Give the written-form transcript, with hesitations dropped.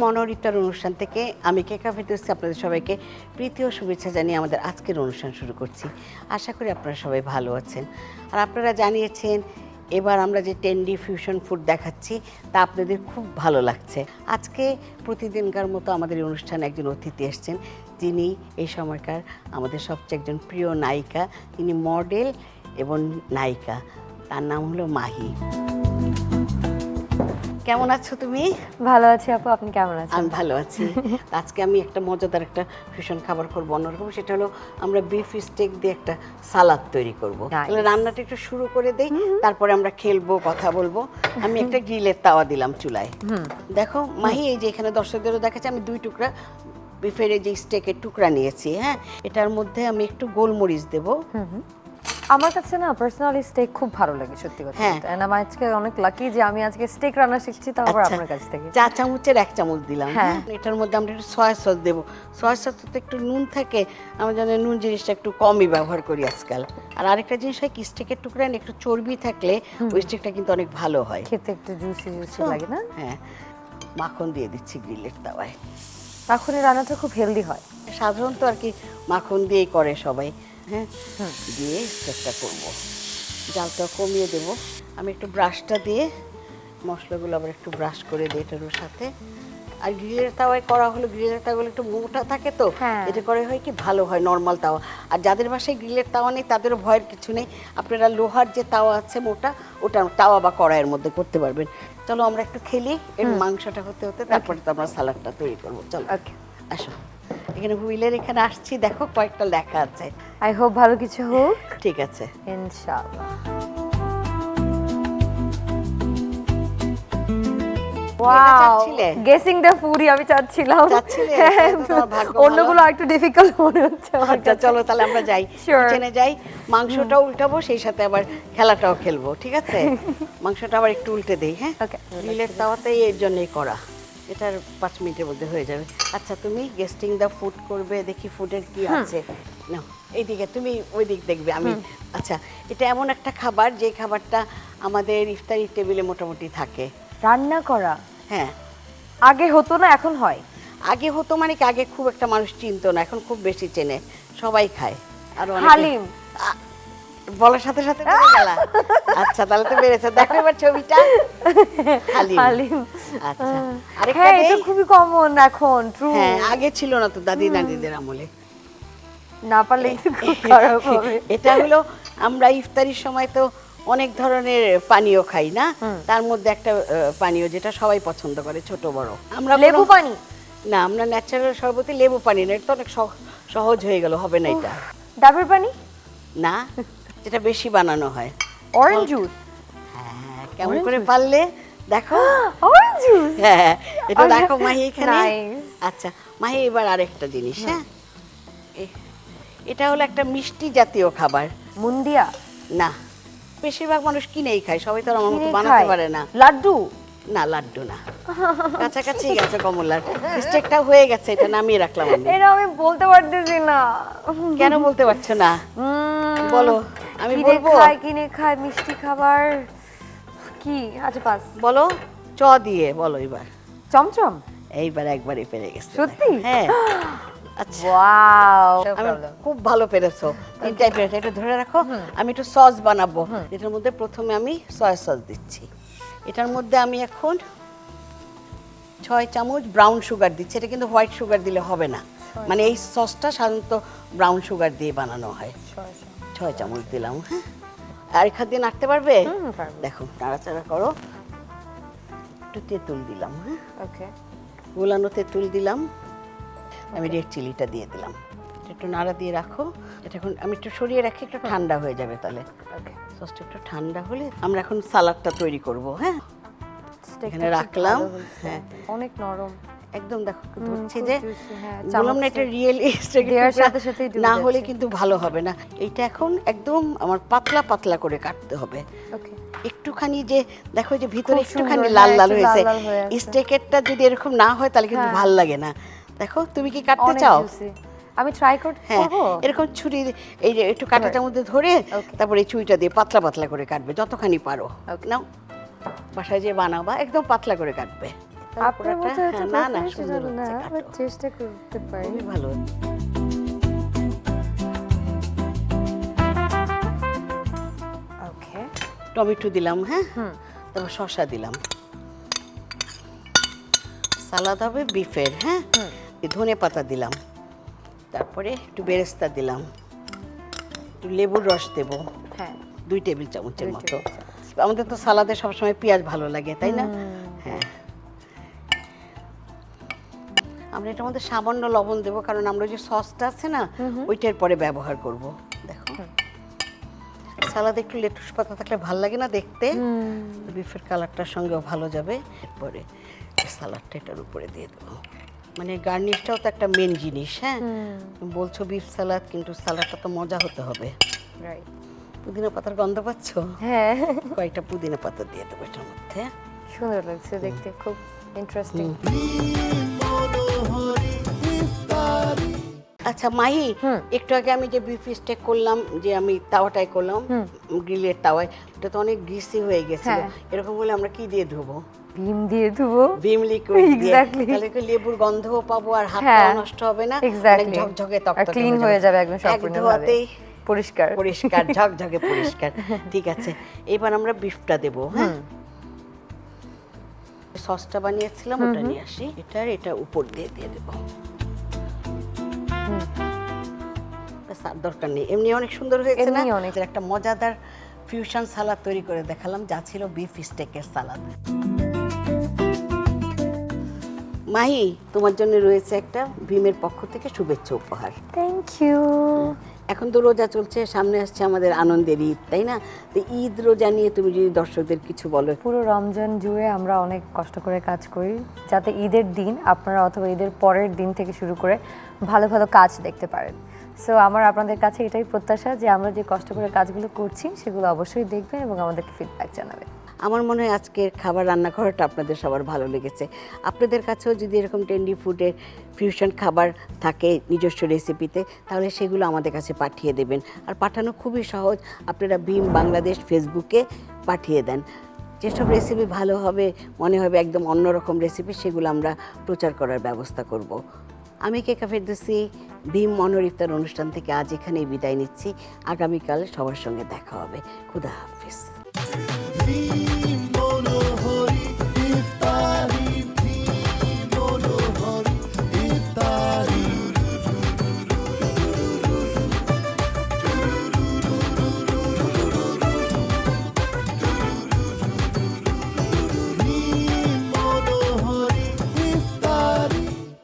মনোহরিতার অনুষ্ঠান থেকে আমি কেকা ফেরদৌসী আপনাদের সবাইকে প্রীতি ও শুভেচ্ছা জানিয়ে আমাদের আজকের অনুষ্ঠান শুরু করছি। আশা করি আপনারা সবাই ভালো আছেন। আর আপনারা জানিয়েছেন এবার আমরা যে টেন্ডি ফিউশন ফুড দেখাচ্ছি তা আপনাদের খুব ভালো লাগছে। আজকে প্রতিদিনকার মতো আমাদের অনুষ্ঠানে একজন অতিথি এসছেন, যিনি এই সময়কার আমাদের সবচেয়ে একজন প্রিয় নায়িকা। তিনি মডেল এবং নায়িকা, তার নাম হলো মাহি। কেমন আছো তুমি? ভালো আছি আপু, আপনি কেমন আছেন? আমি ভালো আছি। আজকে আমি একটা মজাদার একটা ফিউশন খাবার করবো, অন্যরকম। সেটা হলো আমরা বিফ স্টেক দিয়ে একটা সালাদ তৈরি করবো। তাহলে রান্নাটা একটু শুরু করে দেই, তারপরে আমরা খেলবো, কথা বলবো। আমি একটা গ্রিলের তাওয়া দিলাম চুলায়। দেখো মাহি, এই যে এখানে দর্শকদেরও দেখাচ্ছে আমি 2 টুকরা বিফের এই যে স্টেকের টুকরা নিয়েছি। হ্যাঁ, এটার মধ্যে আমি একটু গোলমরিচ দেবো। আমার কাছে না পার্সোনালি স্টেক খুব ভালো লাগে, সত্যি কথা বলতে। এন্ড আমি আজকে অনেক লাকি যে আমি আজকে স্টেক রান্না শিখছি, তারপর আপনার কাছ থেকে। 4 চামচের 1 চামচ দিলাম। হ্যাঁ, এটার মধ্যে আমরা একটু সয়া সস দেবো। সয়া সস তো একটু নুন থাকে, আমরা জানি নুন জিনিসটা একটু কমই ব্যবহার করি আজকাল। আর আরেকটা জিনিস হয় কি, স্টেকের টুকরা একটু চর্বি থাকলে ওই স্টেকটা কিন্তু অনেক ভালো হয়, খেতে একটু জুসি জুসি লাগে না? হ্যাঁ, মাখন দিয়ে দিচ্ছি গ্রিলের তাওয়ায়। মাখনের রান্নাটা খুব হেলদি হয় সাধারণত আর কি, মাখন দিয়েই করে সবাই। হ্যাঁ, দিয়ে চেষ্টা করবো, জালটা কমিয়ে দেবো। আমি একটু ব্রাশটা দিয়ে মশলাগুলো আবার একটু ব্রাশ করে দিই এটার সাথে। আর গ্রিলের তাওয়ায় করা হলো, গ্রিলের তাওয়াগুলো একটু মোটা থাকে তো, এটা করে হয় কি ভালো হয় নর্মাল তাওয়া। আর যাদের বাসায় গ্রিলের তাওয়া নেই তাদেরও ভয়ের কিছু নেই, আপনারা লোহার যে তাওয়া আছে মোটা, ওটা তাওয়া বা কড়াইয়ের মধ্যে করতে পারবেন। চলো আমরা একটু খেলি, এর মাংসটা হতে হতে তারপরে তো আমরা সালাডটা তৈরি করবো। চলো আসো, এখানে হুইলের এখানে আসছি, দেখো কয়েকটা লেখা আছে। আই হোপ ভালো কিছু হোক। ঠিক আছে, ইনশাআল্লাহ। ওয়াও, গেসিং দ্য ফুড আমি চাচ্ছিলাম। অন্যগুলো একটু ডিফিকাল্ট মনে হচ্ছে। আচ্ছা চলো তাহলে আমরা যাই, কিচেনে যাই, মাংসটাও উল্টাবো, সেই সাথে আবার খেলাটাও খেলবো। ঠিক আছে, মাংসটা আবার একটু উল্টে দেই। হ্যাঁ, গ্রিলের তাওয়াতে এর জন্যই করা, এটার 5 মিনিটের মধ্যে হয়ে যাবে। আচ্ছা, তুমি গেস্টিং দ্য ফুড করবে, দেখি ফুডের কি আছে। না, এইদিকে তুমি ওই দিক দেখবে, আমি। আচ্ছা, এটা এমন একটা খাবার যে খাবারটা আমাদের ইফতারি টেবিলে মোটামুটি থাকে। রান্না করা? হ্যাঁ, আগে হতো না, এখন হয়? আগে হতো মানে কি, আগে খুব একটা মানুষ চিনতো না, এখন খুব বেশি চেনে, সবাই খায়। আর হালিম বলার সাথে সাথে বেড়ে গেল। আচ্ছা, তাহলে তো বেড়েছে। দেখো এবার ছবিটা, হালিম। আচ্ছা, আরেকটা হ্যাঁ, এটা খুবই কমন এখন। ট্রু, হ্যাঁ, আগে ছিল না তো দাদি দাদিদের আমলে। না পারলে খুব খারাপ হবে। এটা হলো, আমরা ইফতারির সময় তো অনেক ধরনের পানীয় খাই না, তার মধ্যে একটা পানীয় যেটা সবাই পছন্দ করে, ছোট বড়। আমরা লেবু পানি না, আমরা ন্যাচারাল শরবতে লেবু পানি না, এটা তো অনেক সহজ হয়ে গেল, হবে না এটা। ডাবের পানি না, যেটা বেশি বানানো হয়। Orange juice? হ্যাঁ, কেমন করে পারলে দেখো। অরেঞ্জ জুস, হ্যাঁ, এটা দেখো মাহি এখানে। আচ্ছা মাহি, এবার আরেকটা জিনিস। হ্যাঁ, এটা হলো একটা মিষ্টি জাতীয় খাবার। মুন্দিয়া? না, বেশিরভাগ মানুষ কিনেই খায়, সবাই তো আমার মতো বানাতে পারে না। লাড্ডু? না, লাড্ডু না, কাছাকাছি গেছে কমলার। স্টেকটা হয়ে গেছে, এটা নামিয়ে রাখলাম আমি। এটা আমি বলতে পারতেছি না। কেন বলতে পারছো না? বলো, আমি বলবো। কিনে খায় মিষ্টি খাবার কি? আচ্ছা পাস। বলো, চ দিয়ে বলো এবার। চমচম? এইবার একবারে পেরে গেছে। সত্যি? হ্যাঁ। আচ্ছা, ওয়াও, খুব ভালো পেরেছো। 3টাই পেরেছো। এটা ধরে রাখো, আমি একটু সস বানাবো। এটার মধ্যে প্রথমে আমি সয়া সস দিচ্ছি। এটার মধ্যে আমি এখন 6 চামচ ব্রাউন সুগার দিচ্ছি। এটা কিন্তু হোয়াইট সুগার দিলে হবে না, মানে এই সসটা সাধারণত ব্রাউন সুগার দিয়ে বানানো হয়। 6 চামচ দিলাম। হ্যাঁ, আর এক হাত দিয়ে নাড়তে পারবে? দেখো, নাড়াচাড়া করো। একটু তেঁতুল দিলাম। হ্যাঁ, ওকে, গোলানো তেঁতুল দিলাম। আমি রেড চিলিটা দিয়ে দিলাম। একটু নাড়া দিয়ে রাখো। এটা এখন আমি একটু সরিয়ে রাখি, একটু ঠান্ডা হয়ে যাবে তাহলে। সসটা একটু ঠান্ডা হলে আমরা এখন সালাদটা তৈরি করব। হ্যাঁ, এখানে রাখলাম। হ্যাঁ, অনেক নরম। একদম দেখো ধরছে যে হ্যাঁ, বললাম না এটা রিয়েল স্টেক দেওয়ার সাথে সাথেই ডুবে না হলে যাচ্ছে। কিন্তু ভালো হবে না। এইটা এখন একদম আমার পাতলা পাতলা করে কাটতে হবে। ওকে, একটুখানি যে দেখো যে ভিতরে খুব একটুখানি সুন্দর, লাল হ্যাঁ, লাল একটু হয়েছে, লাল লাল হয়ে আছে। স্টেকেরটা যদি এরকম না হয় তাহলে কিন্তু হ্যাঁ। ভাল লাগে না। দেখো তুমি কি কাটতে অনেক চাও? জুসি। আমি ট্রাই হ্যাঁ করবো। এরকম ছুরি এই যে একটু কাঁটাটার মধ্যে ধরে Okay. তারপরে এই ছুরিটা দিয়ে পাতলা পাতলা করে কাটবে যতখানি পারো। Okay. নাও বাসায় যে বানাবা একদম পাতলা করে কাটবে। আপনার মতো এত না না সুন্দর প্রফেশনাল না, হচ্ছে, বাট কাটো। চেষ্টা করতে পারি। খুবই ভালো। ওকে, টমেটো দিলাম, হ্যাঁ তারপর শসা দিলাম। সালাদ হবে বিফের, হ্যাঁ ধনে পাতা দিলাম, তারপরে একটু বেরেস্তা দিলাম, একটু লেবুর রস দেব হ্যাঁ 2 টেবিল চামচের 2 মতো। টেবিল চামচ। আমাদের তো সালাদে সবসময় পেঁয়াজ ভালো লাগে তাই না? হ্যাঁ আমরা এটার মধ্যে সামান্য লবণ দেবো কারণ আমরা যে সসটা আছে না ওইটার পরে ব্যবহার করব। দেখো সালাদে একটু লেটুস পাতা থাকলে ভালো লাগে না দেখতে, বিফের কালারটার সঙ্গেও ভালো যাবে। এরপরে সালাদটা এটার উপরে দিয়ে দেবো, মানে গার্নিশটাও তো একটা মেন জিনিস। হ্যাঁ তুমি বলছো বিফ সালাদ, কিন্তু সালাদটা তো মজা হতে হবে। রাইট। পুদিনা পাতার গন্ধ পাচ্ছ? হ্যাঁ, কয়েকটা পুদিনা পাতা দিয়ে দেবো এটার মধ্যে। সুন্দর লাগছে দেখতে, খুব ইন্টারেস্টিং। আচ্ছা মাহি, একটু আগে আমি যে বিফ স্টেক করলাম, যে আমি তাওয়াটাই করলাম গ্রিলের তাওয়ায়, ওটা তো অনেক গ্রিসি হয়ে গেছিল। হ্যাঁ। এরকম হলে আমরা কি দিয়ে ধুবো? ভীম দিয়ে ধুবো। ভিম লিকুইড দিয়ে, Exactly. তাহলে কি লেবুর গন্ধও পাবো আর হাতটাও হ্যাঁ, নষ্ট হবে না, এক্স্যাক্টলি। ঝকঝকে আর তকতকে ক্লিন হয়ে যাবে একদম এক সম্পূর্ণভাবে। ধোয়াতেই পরিষ্কার। পরিষ্কার ঝকঝকে পরিষ্কার। ঠিক আছে, এবার আমরা বিফটা দেবো। হ্যাঁ সসটা বানিয়েছিলাম ওটা নিয়ে আসি, এটা উপর দিয়ে দিয়ে দেবো। ব্যাস, আর দরকার নেই, এমনি অনেক সুন্দর হয়েছে না? এমনি অনেক। একটা মজাদার ফিউশন সালাদ তৈরি করে দেখালাম, যা ছিল বিফ স্টেকের সালাদ। মাহি, তোমার জন্য রয়েছে একটা ভীমের পক্ষ থেকে শুভেচ্ছা উপহার। Thank you. এখন তো রোজা চলছে, সামনে আসছে আমাদের আনন্দের ঈদ, তাই না? তো ঈদ রোজা নিয়ে তুমি যদি দর্শকদের কিছু বলো। পুরো রমজান জুড়ে আমরা অনেক কষ্ট করে কাজ করি যাতে ঈদের দিন আপনারা অথবা ঈদের পরের দিন থেকে শুরু করে ভালো ভালো কাজ দেখতে পারেন। সো আমার আপনাদের কাছে এটাই প্রত্যাশা যে আমরা যে কষ্ট করে কাজগুলো করছি সেগুলো অবশ্যই দেখবেন এবং আমাদেরকে ফিডব্যাক জানাবেন। আমার মনে হয় আজকের খাবার রান্না করাটা আপনাদের সবার ভালো লেগেছে। আপনাদের কাছেও যদি এরকম ট্রেন্ডি ফুডের ফিউশন খাবার থাকে নিজস্ব রেসিপিতে, তাহলে সেগুলো আমাদের কাছে পাঠিয়ে দেবেন। আর পাঠানো খুবই সহজ, আপনারা ভীম বাংলাদেশ ফেসবুকে পাঠিয়ে দেন। যেসব রেসিপি ভালো হবে, মনে হবে একদম অন্যরকম রেসিপি, সেগুলো আমরা প্রচার করার ব্যবস্থা করব। আমি কেকা ফেরদৌসী ভীম মনোর ইফতার অনুষ্ঠান থেকে আজ এখানেই বিদায় নিচ্ছি। আগামীকাল সবার সঙ্গে দেখা হবে। খুদা হাফিজ।